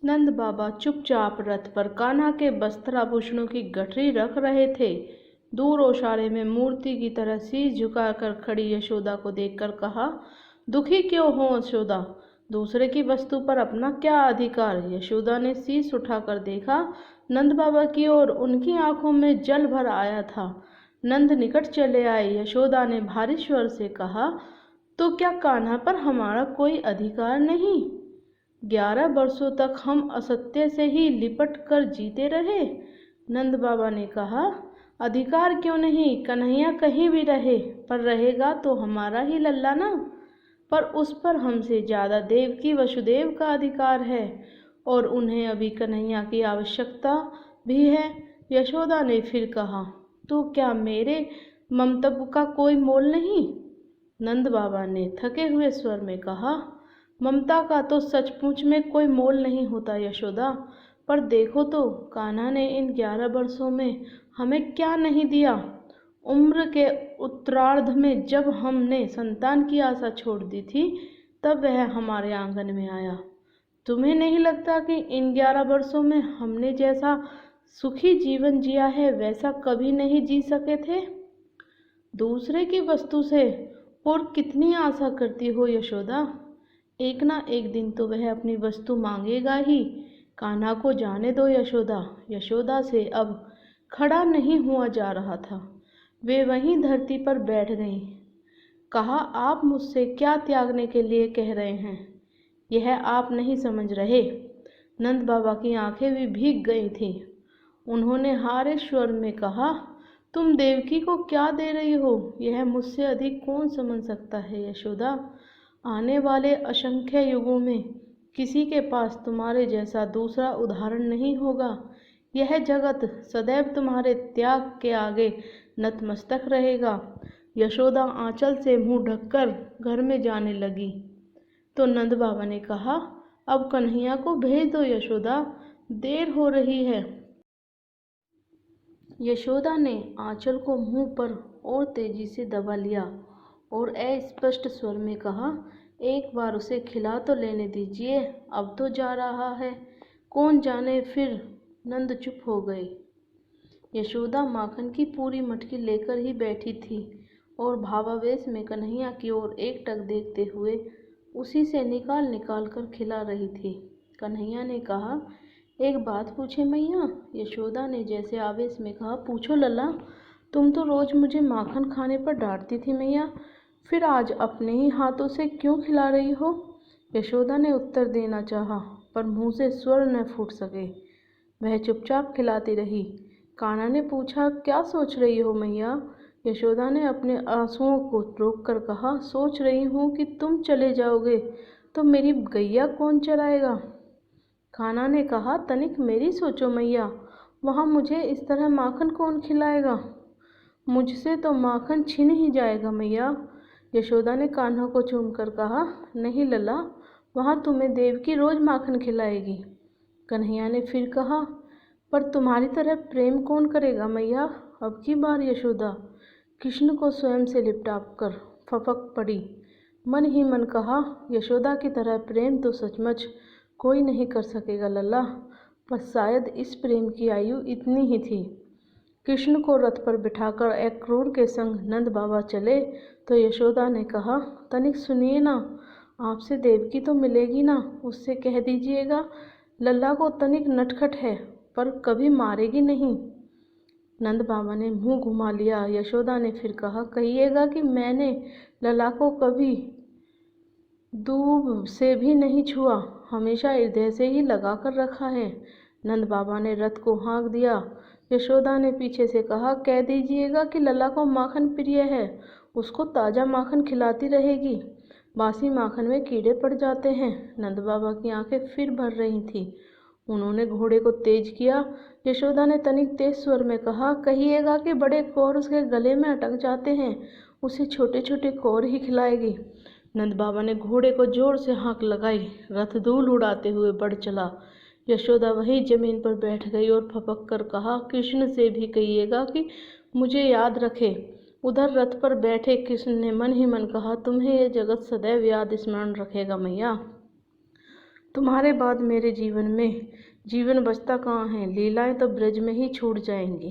नंद बाबा चुपचाप रथ पर कान्हा के वस्त्राभूषणों की गठरी रख रहे थे। दूर ओसारे में मूर्ति की तरह शीश झुकाकर खड़ी यशोदा को देखकर कहा, दुखी क्यों हो यशोदा? दूसरे की वस्तु पर अपना क्या अधिकार? यशोदा ने शीश उठाकर देखा नंद बाबा की ओर। उनकी आंखों में जल भर आया था। नंद निकट चले आए। यशोदा ने भारी स्वर से कहा, तो क्या कान्हा पर हमारा कोई अधिकार नहीं? 11 वर्षों तक हम असत्य से ही लिपट कर जीते रहे। नंद बाबा ने कहा, अधिकार क्यों नहीं? कन्हैया कहीं भी रहे, पर रहेगा तो हमारा ही लल्ला ना। पर उस पर हमसे ज्यादा देवकी वसुदेव का अधिकार है, और उन्हें अभी कन्हैया की आवश्यकता भी है। यशोदा ने फिर कहा, तो क्या मेरे ममत्व का कोई मोल नहीं? नंद बाबा ने थके हुए स्वर में कहा, ममता का तो सचमुच में कोई मोल नहीं होता यशोदा। पर देखो तो कान्हा ने इन 11 वर्षों में हमें क्या नहीं दिया। उम्र के उत्तरार्ध में जब हमने संतान की आशा छोड़ दी थी, तब वह हमारे आंगन में आया। तुम्हें नहीं लगता कि इन 11 वर्षों में हमने जैसा सुखी जीवन जिया है वैसा कभी नहीं जी सके थे? दूसरे की वस्तु से और कितनी आशा करती हो यशोदा? एक ना एक दिन तो वह अपनी वस्तु मांगेगा ही। कान्हा को जाने दो यशोदा। यशोदा से अब खड़ा नहीं हुआ जा रहा था। वे वहीं धरती पर बैठ गईं। कहा, आप मुझसे क्या त्यागने के लिए कह रहे हैं? यह आप नहीं समझ रहे। नंद बाबा की आंखें भी भीग गई थीं। उन्होंने हारे स्वर में कहा, तुम देवकी को क्या दे रही हो? यह मुझसे अधिक कौन समझ सकता है यशोदा? आने वाले असंख्य युगों में किसी के पास तुम्हारे जैसा दूसरा उदाहरण नहीं होगा। यह जगत सदैव तुम्हारे त्याग के आगे नतमस्तक रहेगा। यशोदा आंचल से मुंह ढककर घर में जाने लगी तो नंद बाबा ने कहा, अब कन्हैया को भेज दो यशोदा, देर हो रही है। यशोदा ने आंचल को मुंह पर और तेजी से दबा लिया और अस्पष्ट स्वर में कहा, एक बार उसे खिला तो लेने दीजिए, अब तो जा रहा है, कौन जाने फिर। नंद चुप हो गए। यशोदा माखन की पूरी मटकी लेकर ही बैठी थी और भावावेश में कन्हैया की ओर एकटक देखते हुए उसी से निकाल निकाल कर खिला रही थी। कन्हैया ने कहा, एक बात पूछे मैया? यशोदा ने जैसे आवेश में कहा, पूछो लल्ला। तुम तो रोज मुझे माखन खाने पर डांटती थी मैया, फिर आज अपने ही हाथों से क्यों खिला रही हो? यशोदा ने उत्तर देना चाहा, पर मुंह से स्वर न फूट सके। वह चुपचाप खिलाती रही। कान्हा ने पूछा, क्या सोच रही हो मैया? यशोदा ने अपने आंसुओं को रोककर कहा, सोच रही हूँ कि तुम चले जाओगे तो मेरी गैया कौन चराएगा? कान्हा ने कहा, तनिक मेरी सोचो मैया, वहाँ मुझे इस तरह माखन कौन खिलाएगा? मुझसे तो माखन छिन ही जाएगा मैया। यशोदा ने कान्हा को चूमकर कहा, नहीं लला, वहाँ तुम्हें देवकी रोज माखन खिलाएगी। कन्हैया ने फिर कहा, पर तुम्हारी तरह प्रेम कौन करेगा मैया? अब की बार यशोदा कृष्ण को स्वयं से लिपटाप कर फपक पड़ी। मन ही मन कहा, यशोदा की तरह प्रेम तो सचमुच कोई नहीं कर सकेगा लल्ला, पर शायद इस प्रेम की आयु इतनी ही थी। कृष्ण को रथ पर बिठाकर अक्रूर के संग नंद बाबा चले तो यशोदा ने कहा, तनिक सुनिए ना, आपसे देवकी तो मिलेगी ना, उससे कह दीजिएगा लल्ला को तनिक नटखट है, पर कभी मारेगी नहीं। नंद बाबा ने मुंह घुमा लिया। यशोदा ने फिर कहा, कहिएगा कि मैंने लल्ला को कभी दूब से भी नहीं छुआ, हमेशा हृदय से ही लगा कर रखा है। नंद बाबा ने रथ को हाँक दिया। यशोदा ने पीछे से कहा, कह दीजिएगा कि लल्ला को माखन प्रिय है, उसको ताज़ा माखन खिलाती रहेगी, बासी माखन में कीड़े पड़ जाते हैं। नंद बाबा की आंखें फिर भर रही थीं। उन्होंने घोड़े को तेज किया। यशोदा ने तनिक तेज स्वर में कहा, कहिएगा कि बड़े कौर उसके गले में अटक जाते हैं, उसे छोटे छोटे कौर ही खिलाएगी। नंद बाबा ने घोड़े को जोर से हाँक लगाई। रथ धूल उड़ाते हुए बढ़ चला। यशोदा वहीं जमीन पर बैठ गई और फपक कर कहा, कृष्ण से भी कहिएगा कि मुझे याद रखे। उधर रथ पर बैठे कृष्ण ने मन ही मन कहा, तुम्हें यह जगत सदैव याद स्मरण रखेगा मैया। तुम्हारे बाद मेरे जीवन में जीवन बचता कहाँ है। लीलाएं तो ब्रज में ही छूट जाएंगी।